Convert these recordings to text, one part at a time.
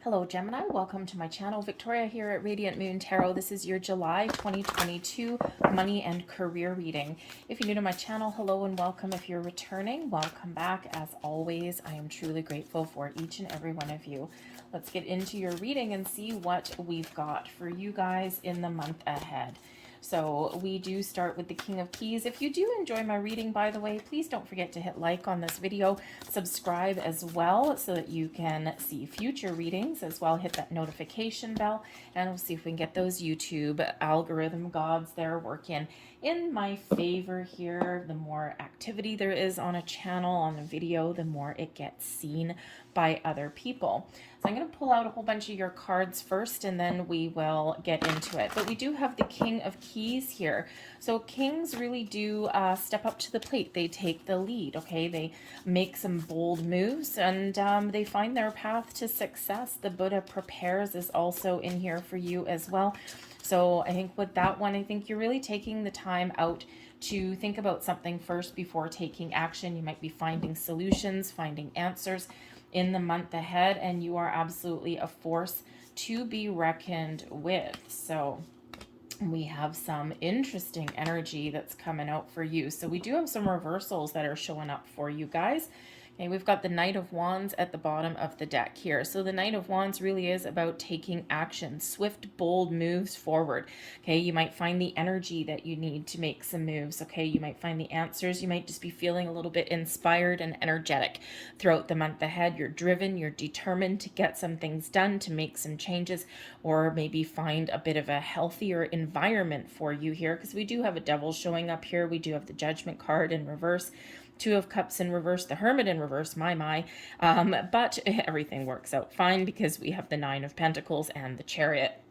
Hello Gemini, welcome to my channel. Victoria here at Radiant Moon Tarot. This is your July 2022 money and career reading. If you're new to my channel, hello and welcome. If you're returning, welcome back. As always, I am truly grateful for each and every one of you. Let's get into your reading and see what we've got for you guys in the month ahead. So we do start with the King of Keys. If you do enjoy my reading, by the way, please don't forget to hit like on this video, subscribe as well so that you can see future readings as well. Hit that notification bell and we'll see if we can get those YouTube algorithm gods there working in my favor here. The more activity there is on a channel, on a video, the more it gets seen by other people. So I'm going to pull out a whole bunch of your cards first and then we will get into it. But we do have the King of Keys here. So kings really do step up to the plate. They take the lead, okay? They make some bold moves and they find their path to success. The Buddha prepares is also in here for you as well. So I think with that one, I think you're really taking the time out to think about something first before taking action. You might be finding solutions, finding answers in the month ahead, and you are absolutely a force to be reckoned with. So we have some interesting energy that's coming out for you. So we do have some reversals that are showing up for you guys. Okay, we've got the Knight of Wands at the bottom of the deck here. So the Knight of Wands really is about taking action, swift, bold moves forward. Okay, you might find the energy that you need to make some moves. Okay, you might find the answers. You might just be feeling a little bit inspired and energetic throughout the month ahead. You're driven, you're determined to get some things done, to make some changes, or maybe find a bit of a healthier environment for you here, because we do have a Devil showing up here. We do have the Judgment card in reverse. Two of Cups in reverse, the Hermit in reverse, but everything works out fine because we have the Nine of Pentacles and the Chariot.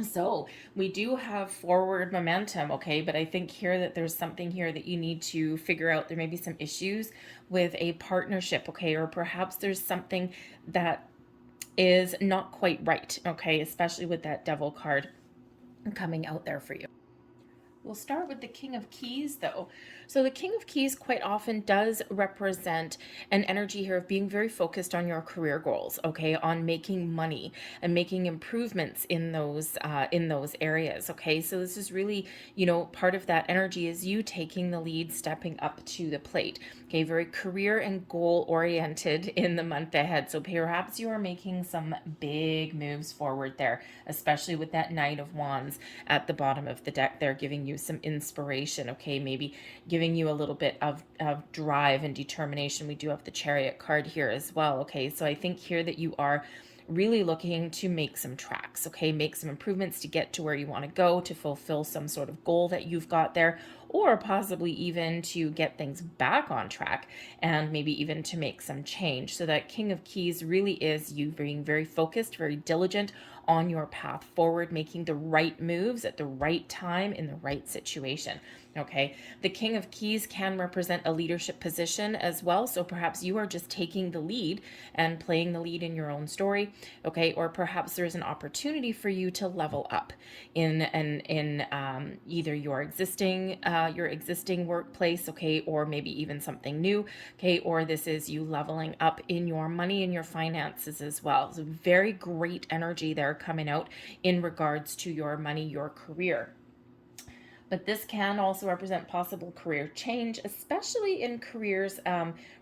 So we do have forward momentum, okay, but I think here that there's something here that you need to figure out. There may be some issues with a partnership, okay, or perhaps there's something that is not quite right, okay, especially with that Devil card coming out there for you. We'll start with the King of Keys, though. So the King of Keys quite often does represent an energy here of being very focused on your career goals, okay, on making money and making improvements in those areas, okay. So this is really, part of that energy is you taking the lead, stepping up to the plate, okay. Very career and goal oriented in the month ahead. So perhaps you are making some big moves forward there, especially with that Knight of Wands at the bottom of the deck there, giving you some inspiration, okay, maybe giving you a little bit of drive and determination. We do have the Chariot card here as well, okay. So I think here that you are really looking to make some tracks, okay, make some improvements to get to where you want to go, to fulfill some sort of goal that you've got there, or possibly even to get things back on track and maybe even to make some change. So that King of Keys really is you being very focused, very diligent on your path forward, making the right moves at the right time in the right situation. Okay, the King of Keys can represent a leadership position as well. So perhaps you are just taking the lead and playing the lead in your own story. Okay, or perhaps there's an opportunity for you to level up in either your existing workplace, okay, or maybe even something new, okay, or this is you leveling up in your money and your finances as well. So very great energy there coming out in regards to your money, your career. But this can also represent possible career change, especially in careers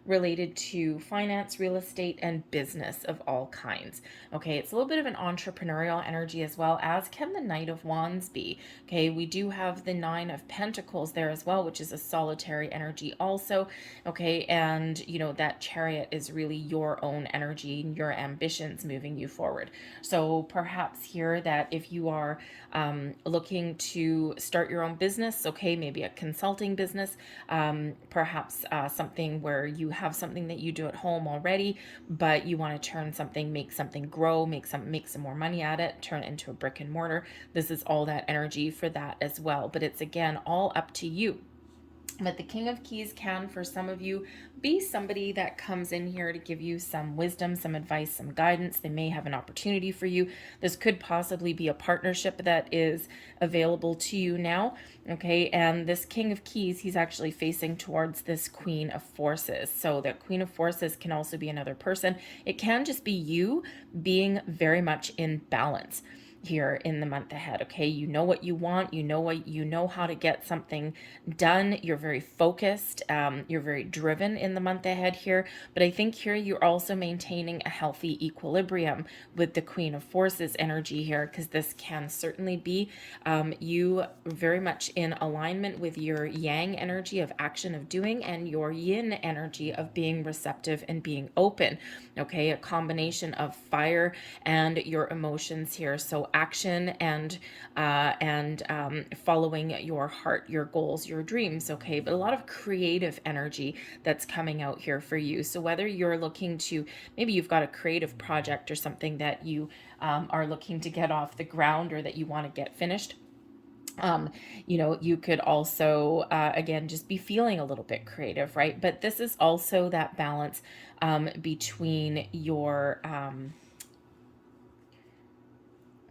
related to finance, real estate, and business of all kinds. Okay, it's a little bit of an entrepreneurial energy as well, as can the Knight of Wands be. Okay, we do have the Nine of Pentacles there as well, which is a solitary energy also. Okay, and that Chariot is really your own energy and your ambitions moving you forward. So perhaps here that if you are looking to start your own business, okay, maybe a consulting business, perhaps something where you have something that you do at home already, but you want to turn something, make something grow, make some more money at it, turn it into a brick and mortar. This is all that energy for that as well. But it's again all up to you. But the King of Keys can, for some of you, be somebody that comes in here to give you some wisdom, some advice, some guidance. They may have an opportunity for you. This could possibly be a partnership that is available to you now, okay? And this King of Keys, he's actually facing towards this Queen of Forces. So that Queen of Forces can also be another person. It can just be you being very much in balance here in the month ahead. Okay, you know what you want, you know how to get something done. You're very focused, you're very driven in the month ahead here. But I think here you're also maintaining a healthy equilibrium with the Queen of Forces energy here, because this can certainly be you very much in alignment with your yang energy of action, of doing, and your yin energy of being receptive and being open. Okay, a combination of fire and your emotions here. So action and following your heart, your goals, your dreams. Okay, but a lot of creative energy that's coming out here for you. So whether you're looking to, maybe you've got a creative project or something that you are looking to get off the ground, or that you want to get finished, you could also, again, just be feeling a little bit creative, right? But this is also that balance between your,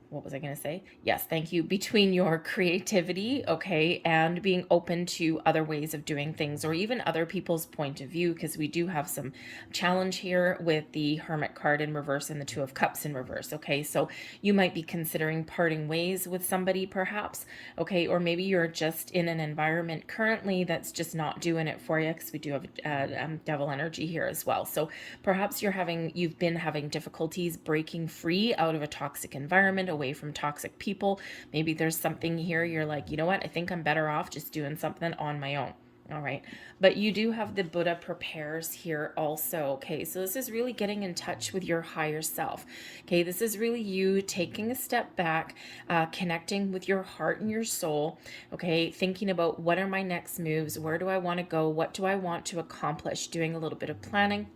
what was I going to say? Yes, thank you. Between your creativity, okay, and being open to other ways of doing things, or even other people's point of view, because we do have some challenge here with the Hermit card in reverse and the Two of Cups in reverse, okay? So you might be considering parting ways with somebody perhaps, okay? Or maybe you're just in an environment currently that's just not doing it for you, because we do have devil energy here as well. So perhaps you've been having difficulties breaking free out of a toxic environment, away from toxic people. Maybe there's something here you're like, you know what, I think I'm better off just doing something on my own. All right, but you do have the Buddha prepares here also. Okay, so this is really getting in touch with your higher self. Okay, this is really you taking a step back, connecting with your heart and your soul. Okay, thinking about what are my next moves, where do I want to go, what do I want to accomplish, doing a little bit of planning.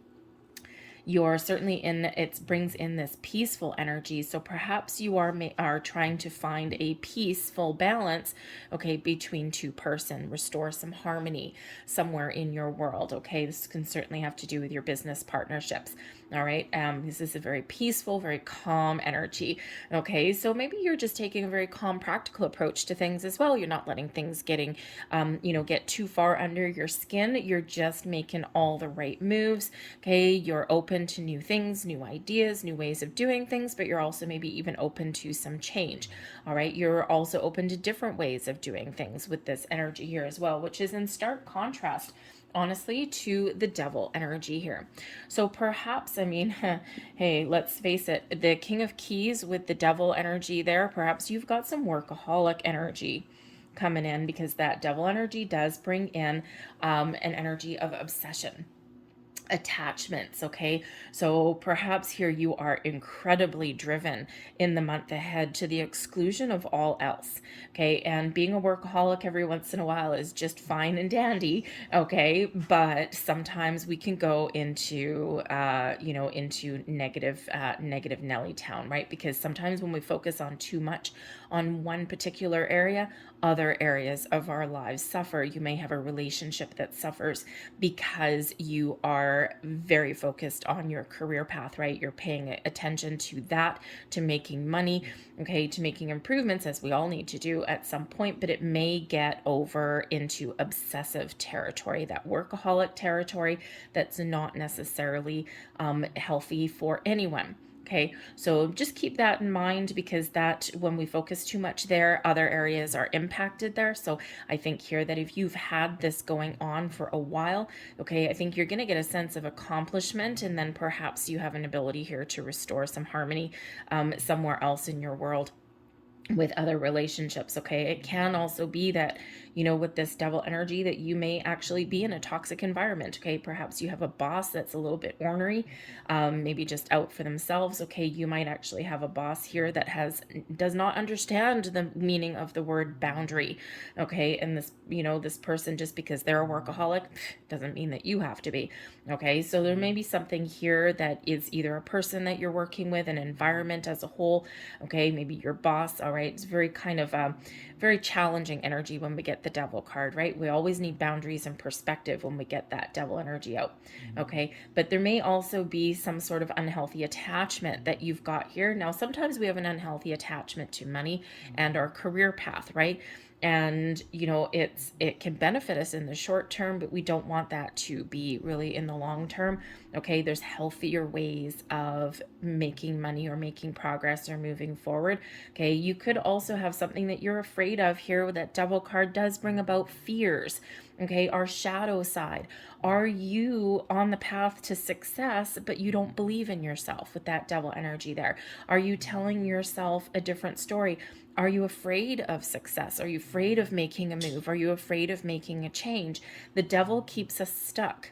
You're certainly it brings in this peaceful energy. So perhaps you are trying to find a peaceful balance, okay, between two person, restore some harmony somewhere in your world. Okay, this can certainly have to do with your business partnerships. All right, this is a very peaceful, very calm energy. Okay, so maybe you're just taking a very calm, practical approach to things as well. You're not letting things get too far under your skin. You're just making all the right moves. Okay, you're open to new things, new ideas, new ways of doing things, but you're also maybe even open to some change. All right, you're also open to different ways of doing things with this energy here as well, which is in stark contrast, honestly, to the devil energy here. So perhaps, hey, let's face it, the King of Keys with the devil energy there, perhaps you've got some workaholic energy coming in, because that devil energy does bring in an energy of obsession, attachments. Okay, so perhaps here you are incredibly driven in the month ahead to the exclusion of all else. Okay, and being a workaholic every once in a while is just fine and dandy. Okay, but sometimes we can go into into negative Nelly town, right? Because sometimes when we focus on too much on one particular area, other areas of our lives suffer. You may have a relationship that suffers because you are very focused on your career path, right? You're paying attention to that, to making money, okay, to making improvements, as we all need to do at some point, but it may get over into obsessive territory, that workaholic territory that's not necessarily healthy for anyone. Okay, so just keep that in mind, because that when we focus too much there, other areas are impacted there. So I think here that if you've had this going on for a while, okay, I think you're going to get a sense of accomplishment, and then perhaps you have an ability here to restore some harmony somewhere else in your world with other relationships. Okay, it can also be that, with this devil energy, that you may actually be in a toxic environment. Okay, perhaps you have a boss that's a little bit ornery, maybe just out for themselves. Okay, you might actually have a boss here that does not understand the meaning of the word boundary. Okay, and this person, just because they're a workaholic doesn't mean that you have to be. Okay, so there may be something here that is either a person that you're working with, an environment as a whole. Okay, maybe your boss. All right, right? It's very kind of very challenging energy when we get the devil card, right? We always need boundaries and perspective when we get that devil energy out, okay? But there may also be some sort of unhealthy attachment that you've got here. Now, sometimes we have an unhealthy attachment to money and our career path, right? And it can benefit us in the short term, but we don't want that to be really in the long term. Okay, there's healthier ways of making money or making progress or moving forward. Okay, you could also have something that you're afraid of here. That devil card does bring about fears. Okay, our shadow side. Are you on the path to success, but you don't believe in yourself with that devil energy there? Are you telling yourself a different story? Are you afraid of success? Are you afraid of making a move? Are you afraid of making a change? The devil keeps us stuck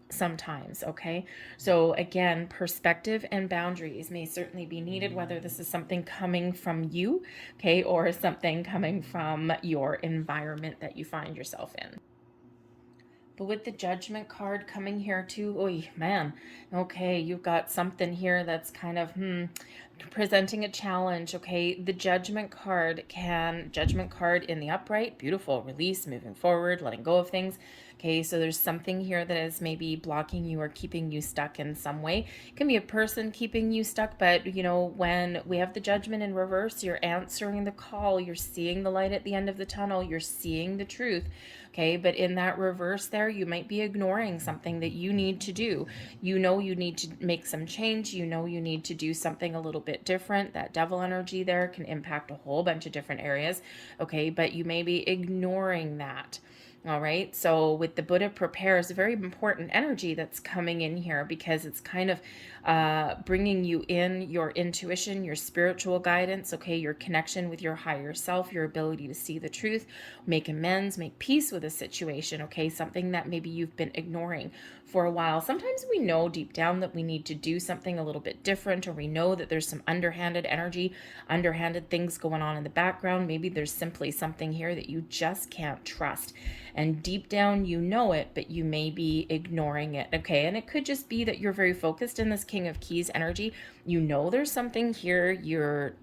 sometimes, okay? So again, perspective and boundaries may certainly be needed, whether this is something coming from you, okay, or something coming from your environment that you find yourself in. But with the Judgment card coming here too, oh man, okay, you've got something here that's kind of, presenting a challenge, okay? The Judgment card in the upright, beautiful, release, moving forward, letting go of things. Okay, so there's something here that is maybe blocking you or keeping you stuck in some way. It can be a person keeping you stuck, but when we have the Judgment in reverse, you're answering the call, you're seeing the light at the end of the tunnel, you're seeing the truth. Okay, but in that reverse there, you might be ignoring something that you need to do. You need to make some change. You need to do something a little bit different. That devil energy there can impact a whole bunch of different areas. Okay, but you may be ignoring that. All right, so with the Buddha prepares, a very important energy that's coming in here, because it's kind of bringing you in your intuition, your spiritual guidance, okay, your connection with your higher self, your ability to see the truth, make amends, make peace with a situation, okay, something that maybe you've been ignoring for a while. Sometimes we know deep down that we need to do something a little bit different, or we know that there's some underhanded energy, underhanded things going on in the background. Maybe there's simply something here that you just can't trust. And deep down, you know it, but you may be ignoring it. Okay. And it could just be that you're very focused in this King of Keys energy. You know there's something here. You're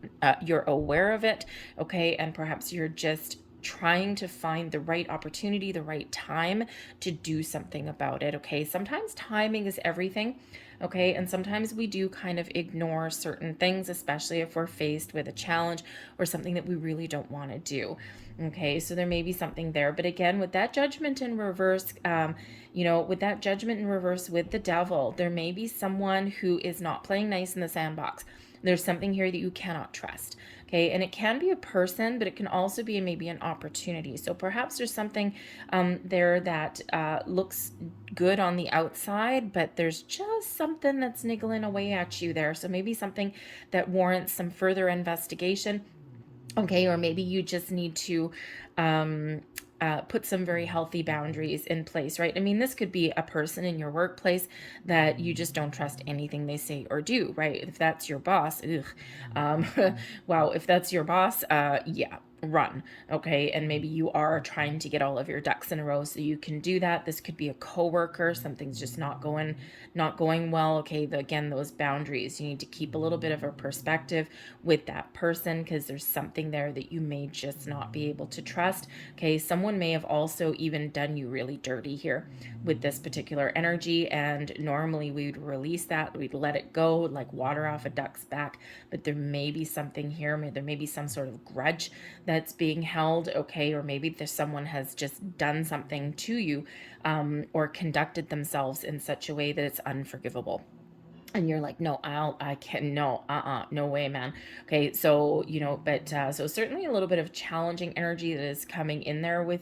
aware of it. Okay. And perhaps you're just trying to find the right opportunity, the right time to do something about it. Okay. Sometimes timing is everything. Okay. And sometimes we do kind of ignore certain things, especially if we're faced with a challenge or something that we really don't want to do. Okay. So there may be something there. But again, with that Judgment in reverse, with that Judgment in reverse with the devil, there may be someone who is not playing nice in the sandbox. There's something here that you cannot trust. Okay, and it can be a person, but it can also be maybe an opportunity. So perhaps there's something there that looks good on the outside, but there's just something that's niggling away at you there. So maybe something that warrants some further investigation. Okay, or maybe you just need to put some very healthy boundaries in place, right? I mean, this could be a person in your workplace that you just don't trust anything they say or do, right? If that's your boss, wow, if that's your boss, yeah, run. Okay, and maybe you are trying to get all of your ducks in a row so you can do that. This could be a coworker, something's just not going well. Okay, again, those boundaries, you need to keep a little bit of a perspective with that person, because there's something there that you may just not be able to trust. Okay, someone may have also even done you really dirty here with this particular energy, and normally we would release that, we'd let it go like water off a duck's back, but there may be something here, there may be some sort of grudge that's being held, okay, or maybe there's someone has just done something to you, or conducted themselves in such a way that it's unforgivable. And you're like, no, no way, man. Okay, so, so certainly a little bit of challenging energy that is coming in there with,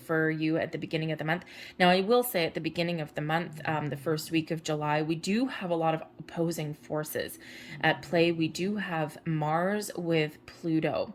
for you at the beginning of the month. Now, I will say at the beginning of the month, the first week of July, we do have a lot of opposing forces at play. We do have Mars with Pluto.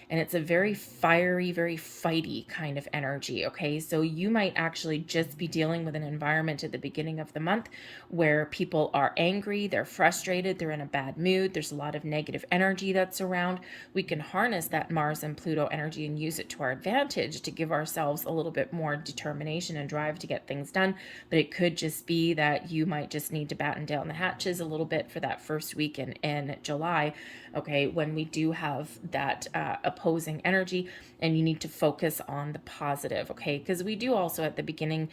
and it's a very fiery, very fighty kind of energy, okay? So you might actually just be dealing with an environment at the beginning of the month where people are angry, they're frustrated, they're in a bad mood, there's a lot of negative energy that's around. We can harness that Mars and Pluto energy and use it to our advantage to give ourselves a little bit more determination and drive to get things done. But it could just be that you might just need to batten down the hatches a little bit for that first week in July, okay, when we do have that opposing energy, and you need to focus on the positive, okay? Because we do also at the beginning,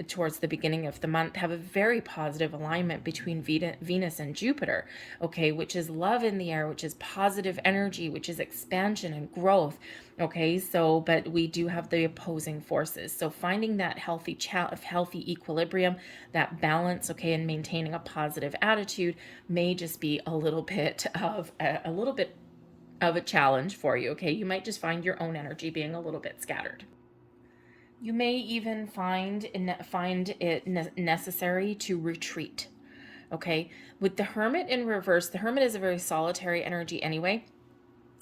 towards the beginning of the month, have a very positive alignment between Venus and Jupiter, okay, which is love in the air, which is positive energy, which is expansion and growth, okay? So, but we do have the opposing forces. So finding that healthy equilibrium, that balance, okay, and maintaining a positive attitude may just be a little bit of a challenge for you, okay? You might just find your own energy being a little bit scattered. You may even find it necessary to retreat, okay? With the Hermit in reverse, the Hermit is a very solitary energy anyway.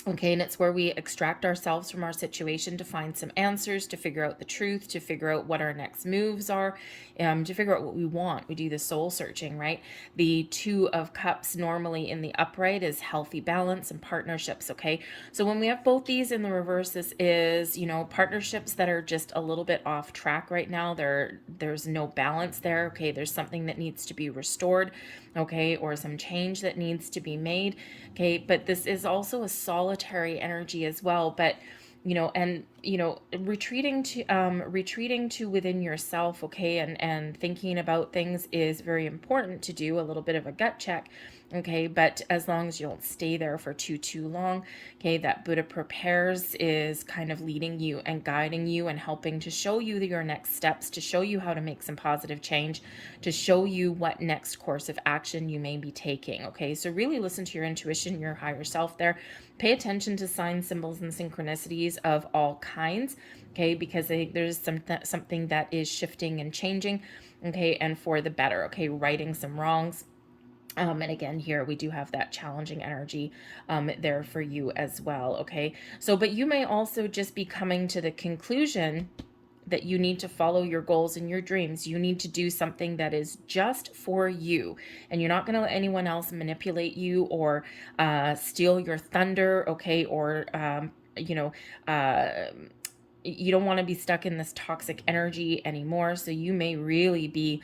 Okay, and it's where we extract ourselves from our situation to find some answers, to figure out the truth, to figure out what our next moves are, to figure out what we want. We do the soul searching, right? The Two of Cups normally in the upright is healthy balance and partnerships, okay? So when we have both these in the reverse, this is, partnerships that are just a little bit off track right now. There's no balance there, okay? There's something that needs to be restored, okay? Or some change that needs to be made, okay? But this is also a solitary energy as well, but retreating to within yourself, okay, and thinking about things is very important to do a little bit of a gut check, okay, but as long as you don't stay there for too long, okay, that Buddha prepares is kind of leading you and guiding you and helping to show you your next steps, to show you how to make some positive change, to show you what next course of action you may be taking, okay? So really listen to your intuition, your higher self there. Pay attention to signs, symbols, and synchronicities of all kinds, okay, because there's something that is shifting and changing, okay, and for the better, okay, righting some wrongs. And again, here we do have that challenging energy there for you as well, okay? So, but you may also just be coming to the conclusion that you need to follow your goals and your dreams. You need to do something that is just for you, and you're not going to let anyone else manipulate you or steal your thunder, okay? Or, you don't want to be stuck in this toxic energy anymore. So you may really be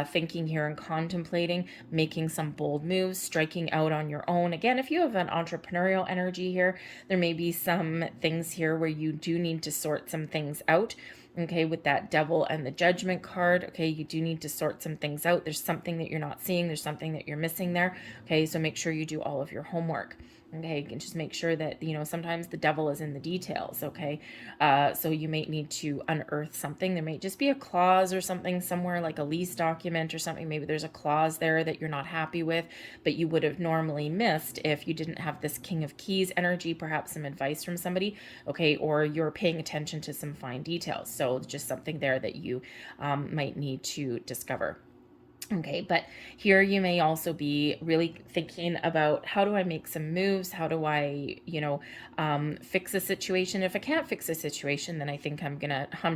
thinking here and contemplating making some bold moves, striking out on your own. Again, if you have an entrepreneurial energy here, there may be some things here where you do need to sort some things out. Okay, with that Devil and the Judgment card, okay, you do need to sort some things out. There's something that you're not seeing. There's something that you're missing there. Okay, so make sure you do all of your homework. Okay, and just make sure that, sometimes the devil is in the details, okay? So you may need to unearth something. There may just be a clause or something somewhere, like a lease document or something. Maybe there's a clause there that you're not happy with, but you would have normally missed if you didn't have this King of Keys energy, perhaps some advice from somebody, okay? Or you're paying attention to some fine details. So just something there that you might need to discover. Okay, but here you may also be really thinking about, how do I make some moves? How do I, fix a situation? If I can't fix a situation, then I think I'm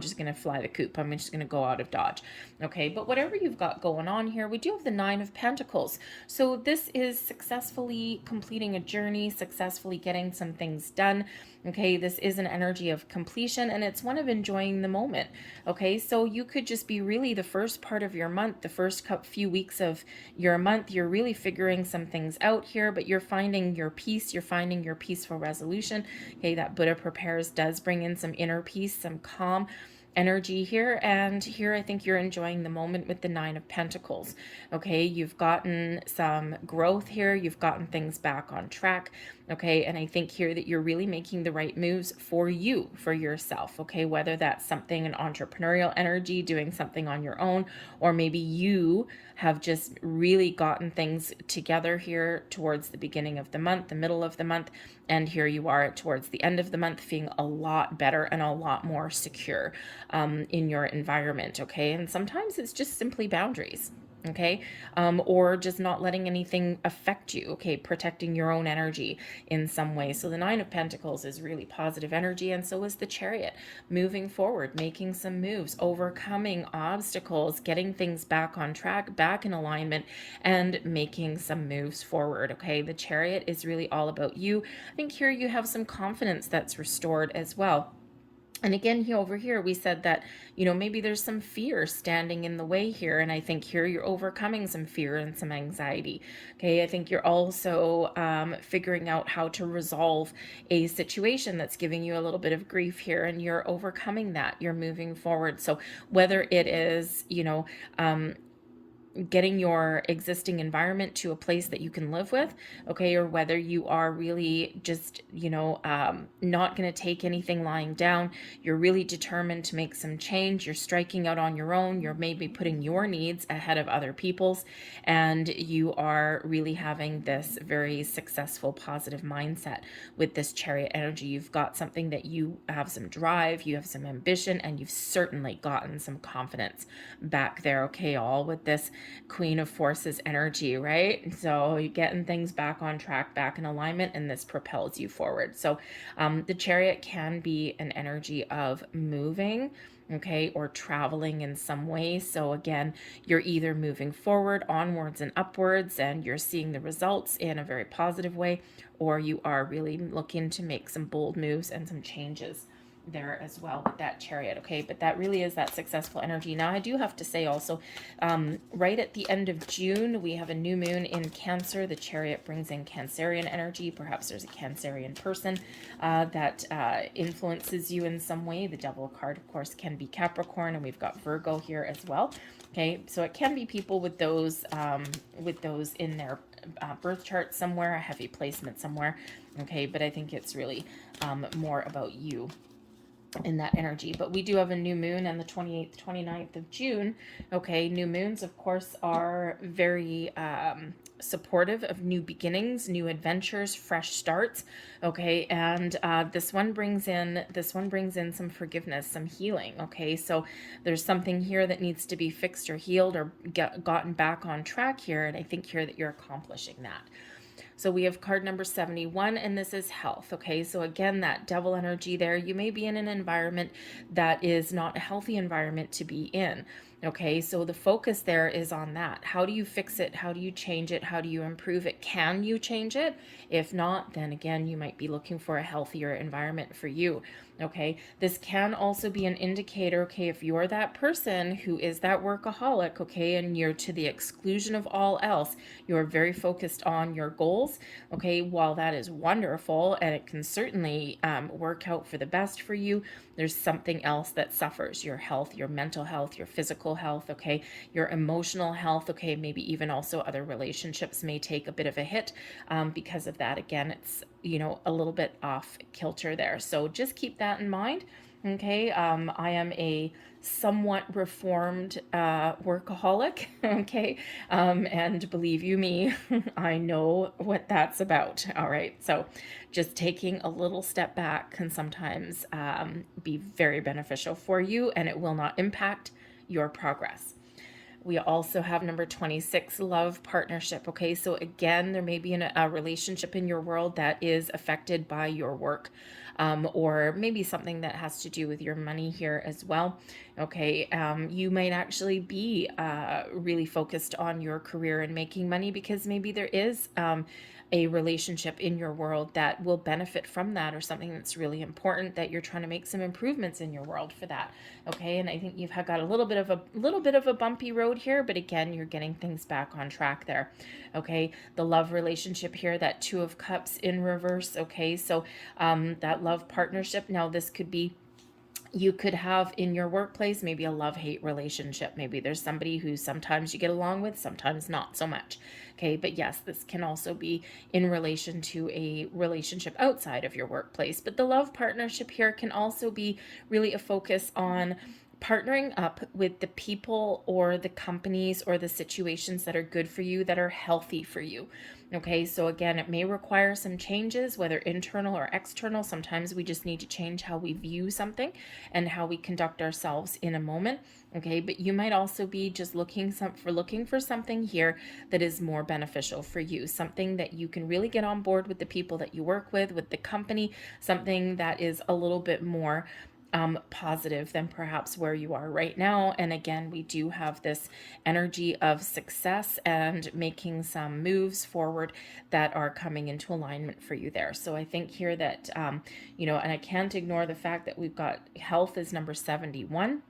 just gonna fly the coop. I'm just gonna go out of Dodge. Okay, but whatever you've got going on here, we do have the Nine of Pentacles. So this is successfully completing a journey, successfully getting some things done. Okay, this is an energy of completion, and it's one of enjoying the moment. Okay, so you could just be really the first part of your month, the first few weeks of your month, you're really figuring some things out here, but you're finding your peace, you're finding your peaceful resolution. Okay, that Buddha prepares does bring in some inner peace, some calm energy here, and here I think you're enjoying the moment with the Nine of Pentacles. Okay, you've gotten some growth here, you've gotten things back on track, okay, and I think here that you're really making the right moves for you, for yourself, okay, whether that's something, an entrepreneurial energy, doing something on your own, or maybe you have just really gotten things together here towards the beginning of the month, the middle of the month, and here you are towards the end of the month feeling a lot better and a lot more secure in your environment, okay? And sometimes it's just simply boundaries. okay? Or just not letting anything affect you, okay? Protecting your own energy in some way. So the Nine of Pentacles is really positive energy, and so is the Chariot. Moving forward, making some moves, overcoming obstacles, getting things back on track, back in alignment, and making some moves forward, okay? The Chariot is really all about you. I think here you have some confidence that's restored as well. And again, here over here, we said that, maybe there's some fear standing in the way here. And I think here you're overcoming some fear and some anxiety. Okay. I think you're also figuring out how to resolve a situation that's giving you a little bit of grief here, and you're overcoming that. You're moving forward. So whether it is, getting your existing environment to a place that you can live with, okay, or whether you are really just, not going to take anything lying down, you're really determined to make some change, you're striking out on your own, you're maybe putting your needs ahead of other people's, and you are really having this very successful, positive mindset with this Chariot energy. You've got something that you have some drive, you have some ambition, and you've certainly gotten some confidence back there, okay, all with this Queen of Forces energy, right? So you're getting things back on track, back in alignment, and this propels you forward. So the Chariot can be an energy of moving, okay, or traveling in some way. So again, you're either moving forward, onwards and upwards, and you're seeing the results in a very positive way, or you are really looking to make some bold moves and some changes there as well with that Chariot, okay? But that really is that successful energy. Now, I do have to say also, right at the end of June, we have a new moon in Cancer. The Chariot brings in Cancerian energy. Perhaps there's a Cancerian person that influences you in some way. The Devil card, of course, can be Capricorn, and we've got Virgo here as well. Okay, so it can be people with those in their birth chart somewhere, a heavy placement somewhere. Okay, but I think it's really more about you in that energy. But we do have a new moon on the 28th, 29th of June. Okay, new moons, of course, are very supportive of new beginnings, new adventures, fresh starts. Okay, and this one brings in some forgiveness, some healing. Okay, so there's something here that needs to be fixed or healed or gotten back on track here, and I think here that you're accomplishing that. So we have card number 71, and this is health. Okay, so again, that Devil energy there, you may be in an environment that is not a healthy environment to be in. Okay, so the focus there is on that. How do you fix it? How do you change it? How do you improve it? Can you change it? If not, then again, you might be looking for a healthier environment for you. Okay, this can also be an indicator, okay, if you're that person who is that workaholic, okay, and you're to the exclusion of all else, you're very focused on your goals, okay, while that is wonderful and it can certainly work out for the best for you, there's something else that suffers: your health, your mental health, your physical health, okay, your emotional health, okay, maybe even also other relationships may take a bit of a hit because of that. Again, it's, a little bit off kilter there. So just keep that in mind. Okay, I am a somewhat reformed workaholic, okay, and believe you me, I know what that's about. All right, so just taking a little step back can sometimes be very beneficial for you, and it will not impact your progress. We also have number 26, love partnership. Okay, so again, there may be a relationship in your world that is affected by your work, or maybe something that has to do with your money here as well. Okay, you might actually be really focused on your career and making money because maybe there is a relationship in your world that will benefit from that, or something that's really important that you're trying to make some improvements in your world for that. Okay, and I think you've got a little bit of a bumpy road here, but again, you're getting things back on track there. Okay, the love relationship here, that Two of Cups in reverse. Okay, so that love partnership, now this could be, you could have in your workplace maybe a love-hate relationship. Maybe there's somebody who sometimes you get along with, sometimes not so much. Okay, but yes, this can also be in relation to a relationship outside of your workplace. But the love partnership here can also be really a focus on partnering up with the people or the companies or the situations that are good for you, that are healthy for you. Okay, so again, it may require some changes, whether internal or external. Sometimes we just need to change how we view something and how we conduct ourselves in a moment. Okay, but you might also be just looking for something here that is more beneficial for you, something that you can really get on board with the people that you work with the company, something that is a little bit more positive than perhaps where you are right now. And again, we do have this energy of success and making some moves forward that are coming into alignment for you there. So I think here that, and I can't ignore the fact that we've got health is number 71.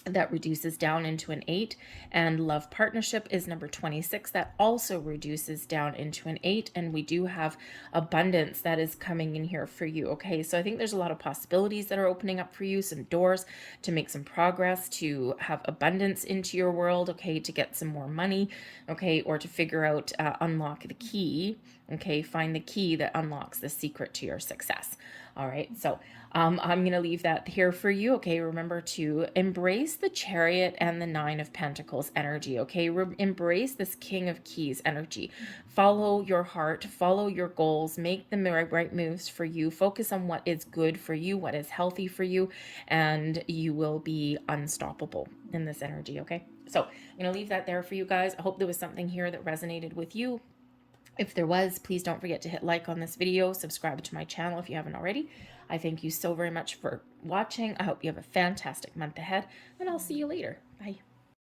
That reduces down into an 8, and love partnership is number 26. That also reduces down into an 8, and we do have abundance that is coming in here for you. Okay, so I think there's a lot of possibilities that are opening up for you, some doors to make some progress, to have abundance into your world, okay, to get some more money, okay, or to figure out, unlock the key, okay, find the key that unlocks the secret to your success. All right, so I'm going to leave that here for you. Okay, remember to embrace the Chariot and the Nine of Pentacles energy. Okay, embrace this King of Keys energy. Follow your heart, follow your goals, make the right moves for you. Focus on what is good for you, what is healthy for you, and you will be unstoppable in this energy. Okay, so I'm going to leave that there for you guys. I hope there was something here that resonated with you. If there was, please don't forget to hit like on this video, subscribe to my channel if you haven't already. I thank you so very much for watching. I hope you have a fantastic month ahead, and I'll see you later. Bye.